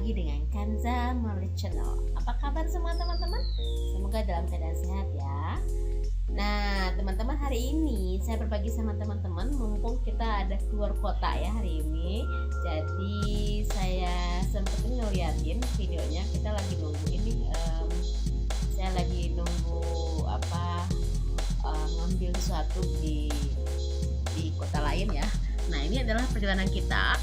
lagi dengan Kanza Merit Channel. Apa kabar semua teman-teman? Semoga dalam keadaan sehat ya. Nah teman-teman, hari ini saya berbagi sama teman-teman, mumpung kita ada keluar kota ya hari ini. Jadi saya sempetin ngeliatin videonya, kita lagi nunggu ini. Saya lagi nunggu ngambil sesuatu di kota lain ya. Nah ini adalah perjalanan kita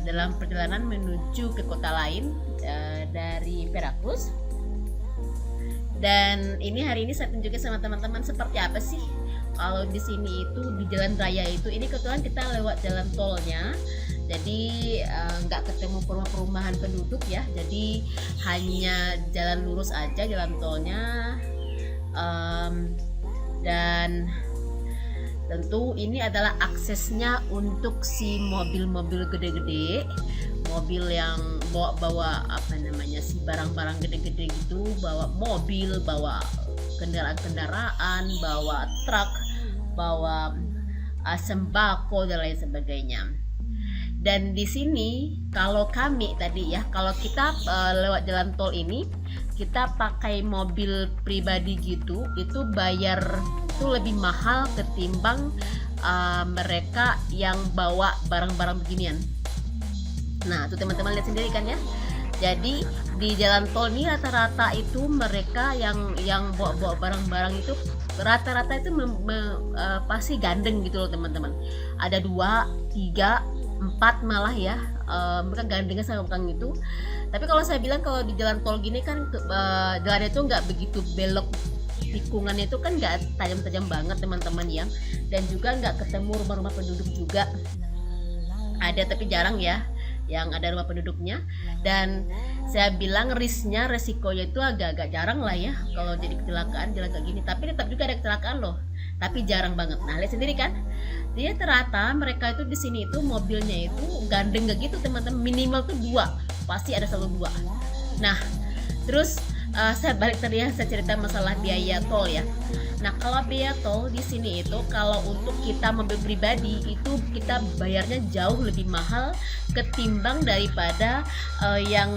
dalam perjalanan menuju ke kota lain dari Veracruz. Dan ini hari ini saya tunjukin sama teman-teman seperti apa sih kalau di sini itu di jalan raya itu. Ini kebetulan kita lewat jalan tolnya, jadi nggak ketemu perumahan penduduk ya, jadi hanya jalan lurus aja jalan tolnya. Dan tentu ini adalah aksesnya untuk si mobil-mobil gede-gede, mobil yang bawa si barang-barang gede-gede gitu, bawa mobil, bawa kendaraan-kendaraan, bawa truk, bawa sembako dan lain sebagainya. Dan di sini kalau kami tadi ya, kalau kita lewat jalan tol ini, kita pakai mobil pribadi gitu, itu bayar itu lebih mahal ketimbang mereka yang bawa barang-barang beginian. Nah tuh teman-teman lihat sendiri kan ya. Jadi di jalan tol ini rata-rata itu mereka yang bawa barang-barang itu rata-rata itu pasti gandeng gitu loh teman-teman. Ada 2, 3, 4 malah ya, mereka gandengnya sama orang itu. Tapi kalau saya bilang kalau di jalan tol gini kan jalannya itu nggak begitu belok, tikungannya itu kan nggak tajam-tajam banget teman-teman ya, dan juga nggak ketemu rumah-rumah penduduk juga. Ada tapi jarang ya yang ada rumah penduduknya. Dan saya bilang resikonya itu agak-agak jarang lah ya kalau jadi kecelakaan jalan kayak gini. Tapi tetap juga ada kecelakaan loh, tapi jarang banget. Nah lihat sendiri kan, dia ternyata mereka itu di sini itu mobilnya itu gandeng gak gitu teman-teman, minimal tuh 2, pasti ada selalu 2. Nah terus saya balik tadi ya, saya cerita masalah biaya tol ya. Nah kalau biaya tol di sini itu kalau untuk kita mobil pribadi itu kita bayarnya jauh lebih mahal ketimbang daripada yang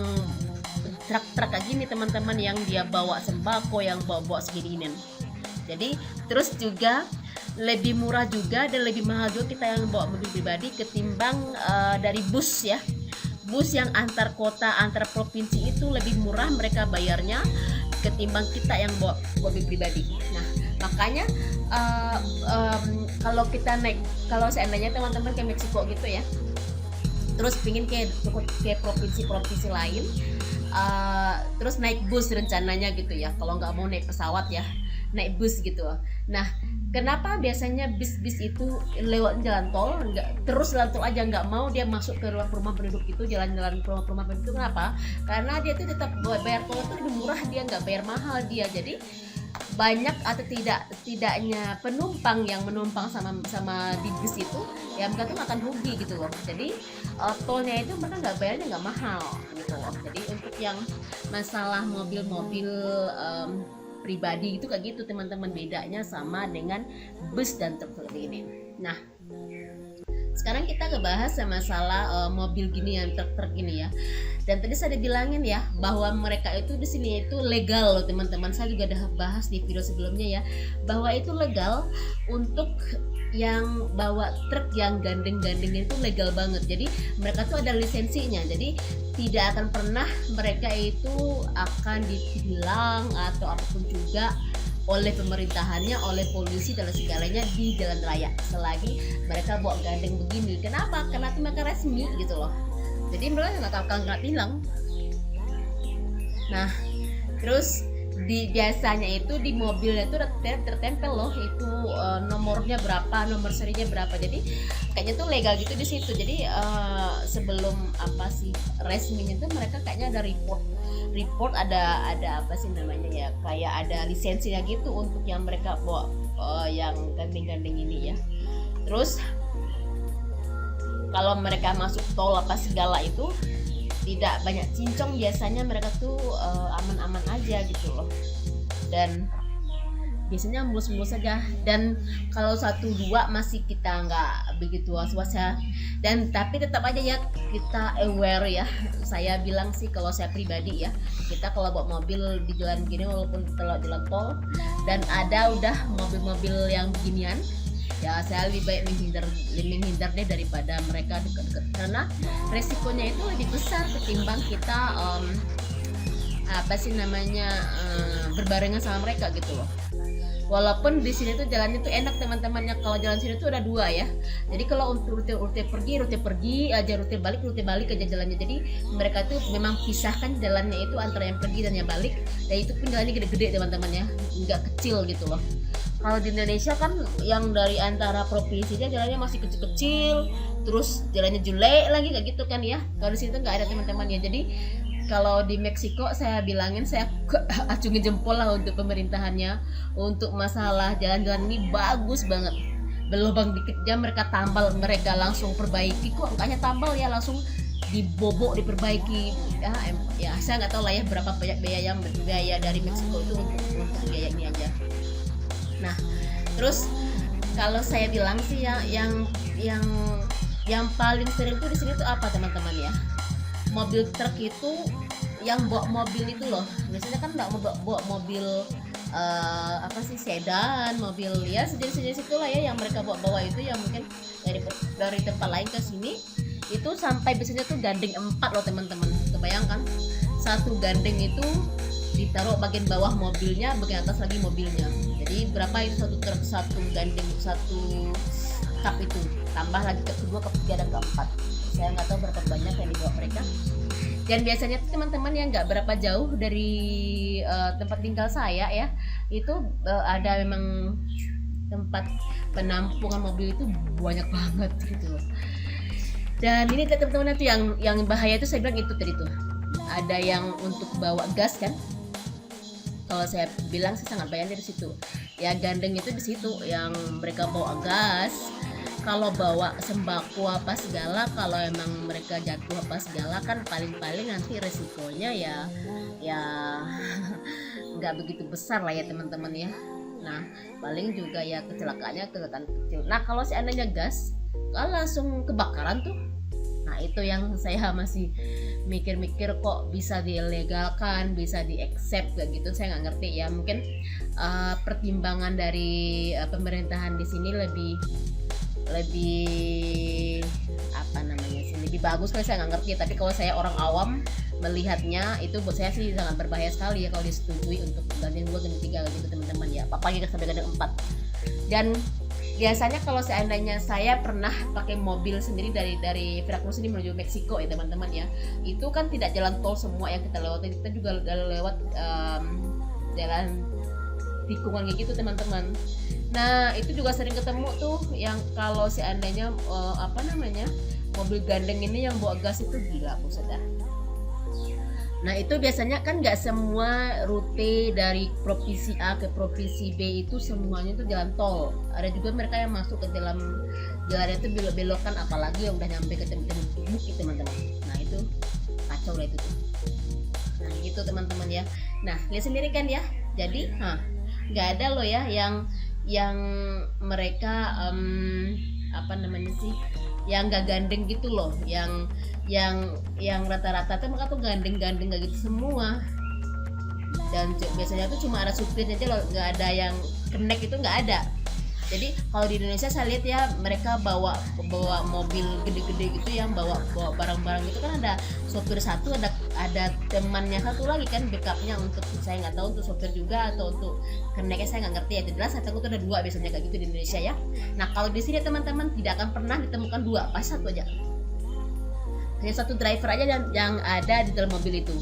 truk-truk kayak gini teman-teman, yang dia bawa sembako, yang bawa seginian. Jadi terus juga lebih murah juga dan lebih mahal juga kita yang bawa mobil pribadi ketimbang dari bus ya. Bus yang antar kota, antar provinsi itu lebih murah mereka bayarnya ketimbang kita yang bawa mobil pribadi. Nah makanya kalau kita naik, kalau seandainya teman-teman ke Meksiko gitu ya, terus pingin ke provinsi-provinsi lain, terus naik bus rencananya gitu ya, kalau nggak mau naik pesawat ya, naik bus gitu. Nah kenapa biasanya bis-bis itu lewat jalan tol, nggak terus jalan tol aja, nggak mau dia masuk ke rumah penduduk itu, jalan-jalan ke rumah penduduk? Kenapa? Karena dia tuh tetap bayar tol itu lebih murah, dia nggak bayar mahal dia. Jadi banyak atau tidaknya penumpang yang menumpang sama di bis itu ya, mereka tuh akan rugi gitu loh. Jadi tolnya itu mereka nggak bayarnya, nggak mahal gitu loh. Jadi untuk yang masalah mobil-mobil pribadi itu kayak gitu teman-teman, bedanya sama dengan bus dan truk seperti ini. Nah sekarang kita ngebahas masalah mobil gini, yang truk-truk gini ya. Dan tadi saya udah bilangin ya bahwa mereka itu di sini itu legal loh teman-teman. Saya juga udah bahas di video sebelumnya ya, bahwa itu legal untuk yang bawa truk yang gandeng-gandengnya itu legal banget. Jadi mereka tuh ada lisensinya. Jadi tidak akan pernah mereka itu akan ditilang atau apapun juga oleh pemerintahannya, oleh polisi dan segalanya di jalan raya selagi mereka bawa gandeng begini. Kenapa? Karena itu mereka resmi gitu loh. Jadi mereka nggak akan tilang. Nah terus biasanya itu di mobilnya itu tertempel loh itu nomornya berapa, nomor serinya berapa. Jadi kayaknya tuh legal gitu di situ. Jadi sebelum resminya itu mereka kayaknya ada report ada apa sih namanya ya, kayak ada lisensinya gitu untuk yang mereka bawa yang gandeng-gandeng ini ya. Terus kalau mereka masuk tol apa segala itu tidak banyak cincong, biasanya mereka tuh aman-aman aja gitu loh. Dan biasanya mulus-mulus saja. Dan kalau 1-2 masih kita nggak begitu was-was ya, dan tapi tetap aja ya kita aware ya. Saya bilang sih kalau saya pribadi ya, kita kalau bawa mobil di jalan gini walaupun kalau jalan tol dan ada udah mobil-mobil yang beginian ya, saya lebih baik menghindar deh daripada mereka dekat-dekat, karena resikonya itu lebih besar ketimbang kita berbarengan sama mereka gitu loh. Walaupun di sini tuh jalannya tuh enak teman-temannya, kalau jalan sini tuh ada 2 ya. Jadi kalau untuk rute pergi aja, rute balik aja jalannya. Jadi mereka tuh memang pisahkan jalannya itu antara yang pergi dan yang balik. Dan itu pun jalannya gede-gede teman-temannya, nggak kecil gitu loh. Kalau di Indonesia kan yang dari antara provinsinya jalannya masih kecil-kecil, terus jalannya jelek lagi kayak gitu kan ya. Kalau di sini tuh nggak ada teman-teman ya. Jadi kalau di Meksiko saya bilangin, saya acungin jempol lah untuk pemerintahannya, untuk masalah jalan-jalan ini bagus banget. Berlubang dikit aja mereka tambal, mereka langsung perbaiki, kok angkanya tambal ya langsung dibobok diperbaiki ya saya nggak tahu lah ya berapa banyak biaya dari Meksiko itu untuk biaya ini aja. Nah terus kalau saya bilang sih yang paling sering tuh di sini tuh apa teman-teman ya, mobil truk itu yang bawa mobil itu loh. Biasanya kan nggak bawa mobil sedan, mobil ya sejenis itulah ya yang mereka bawa itu, yang mungkin dari tempat lain ke sini itu sampai biasanya tuh gandeng 4 loh teman-teman. Kebayangkan satu gandeng itu ditaruh bagian bawah mobilnya, bagian atas lagi mobilnya. Jadi berapa itu satu truk, satu gandeng, satu kap itu, tambah lagi ke kedua, ketiga dan keempat. Saya nggak tahu berapa banyak yang dibawa mereka. Dan biasanya tuh teman-teman yang nggak berapa jauh dari tempat tinggal saya ya, itu ada memang tempat penampungan mobil itu banyak banget gitu loh. Dan ini teman-teman itu yang bahaya itu saya bilang itu tadi tuh, ada yang untuk bawa gas kan. Kalau saya bilang sih sangat banyak dari situ. Ya gandeng itu di situ yang mereka bawa gas. Kalau bawa sembako apa segala, kalau emang mereka jatuh apa segala kan paling-paling nanti resikonya ya nggak begitu besar lah ya teman-teman ya. Nah paling juga ya kecelakaannya kelihatan kecil. Nah kalau seandainya gas kalau langsung kebakaran tuh, nah itu yang saya masih mikir-mikir kok bisa dilegalkan, bisa di-accept kayak gitu, saya nggak ngerti ya. Mungkin pertimbangan dari pemerintahan di sini lebih lebih bagus kali, saya nggak ngerti. Tapi kalau saya orang awam melihatnya itu buat saya sih sangat berbahaya sekali ya kalau disetujui untuk gandeng 2, gandeng 3 gitu teman-teman ya, apalagi sampai gandeng 4. Dan biasanya kalau seandainya saya pernah pakai mobil sendiri dari Veracruz ini menuju Meksiko ya teman-teman ya, itu kan tidak jalan tol semua yang kita lewati, kita juga lewat jalan tikungan kayak gitu teman-teman. Nah itu juga sering ketemu tuh yang kalau seandainya mobil gandeng ini yang bawa gas itu gila buset dah. Nah itu biasanya kan nggak semua rute dari provinsi A ke provinsi B itu semuanya itu jalan tol. Ada juga mereka yang masuk ke dalam jalan itu belok-belokan, apalagi yang udah nyampe ke bukit teman-teman. Nah itu kacau lah itu tuh. Nah gitu teman-teman ya. Nah lihat sendiri kan ya. Jadi nggak ada loh ya yang mereka yang nggak gandeng gitu loh, yang rata-rata tuh mereka tuh gandeng kayak gitu semua. Dan biasanya tuh cuma ada supirnya aja loh, nggak ada yang connect, itu nggak ada. Jadi kalau di Indonesia saya lihat ya mereka bawa mobil gede-gede gitu yang bawa barang-barang gitu kan, ada sopir satu, ada temannya satu lagi kan backupnya, untuk saya nggak tahu untuk sopir juga atau untuk connectnya saya nggak ngerti ya. Jelas saya takut ada 2 biasanya kayak gitu di Indonesia ya. Nah kalau di sini teman-teman tidak akan pernah ditemukan 2, pas 1 aja. Hanya 1 driver aja yang ada di dalam mobil itu.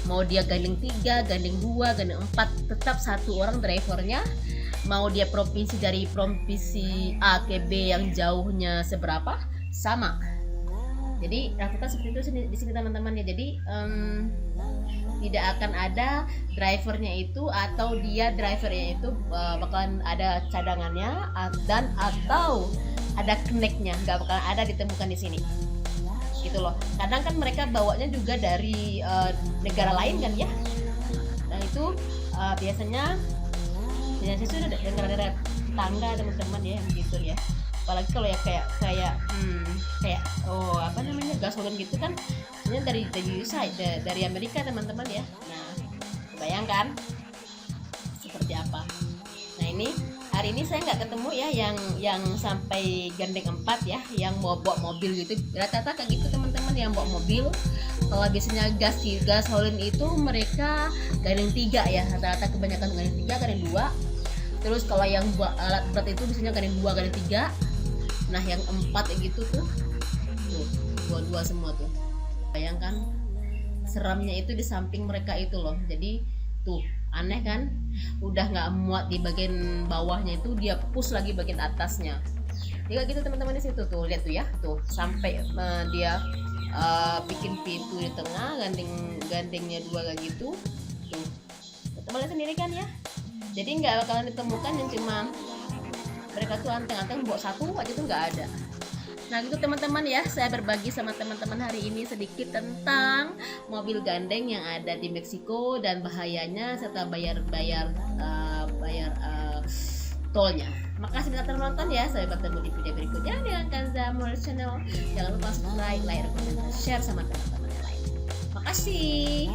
Mau dia gandeng 3, gandeng 2, gandeng 4, tetap 1 orang drivernya. Mau dia dari provinsi A ke B yang jauhnya seberapa, sama. Jadi rata-rata seperti itu di sini teman-teman ya. Jadi tidak akan ada drivernya itu atau dia drivernya itu bakalan ada cadangannya dan atau ada connectnya, nggak bakalan ada ditemukan di sini. Gitu loh. Kadang kan mereka bawanya juga dari negara lain kan ya. Nah itu biasanya Ya saya sudah dengar dari tangga teman-teman ya yang gitu ya. Apalagi kalau ya kayak oh apa namanya gasolin gitu kan, ini dari USA, dari Amerika teman-teman ya. Nah bayangkan seperti apa. Nah ini hari ini saya nggak ketemu ya yang sampai gandeng 4 ya, yang mau bawa mobil gitu. Rata-rata kayak gitu teman-teman yang bawa mobil. Kalau biasanya gasolin itu mereka gandeng 3 ya, rata-rata kebanyakan gandeng 3, gandeng 2. Terus kalau yang buat alat berat itu biasanya gandeng 2, gandeng 3. Nah yang 4 kayak gitu tuh 2 semua tuh. Bayangkan seramnya itu di samping mereka itu loh. Jadi tuh aneh kan, udah nggak muat di bagian bawahnya itu, dia push lagi bagian atasnya. Jadi gitu teman-teman, di situ tuh lihat tuh ya, tuh sampai dia bikin pintu di tengah, gandengnya 2 kayak gitu tuh. Teman-teman lihat sendiri kan ya. Jadi nggak bakalan ditemukan yang cuma mereka tuh anteng-anteng bawa 1 aja tuh nggak ada. Nah gitu teman-teman ya, saya berbagi sama teman-teman hari ini sedikit tentang mobil gandeng yang ada di Meksiko dan bahayanya serta bayar tolnya. Makasih sudah menonton ya, sampai bertemu di video berikutnya dengan Kanza Mul Channel. Jangan lupa subscribe, like, komen, dan share sama teman-teman yang lain. Makasih.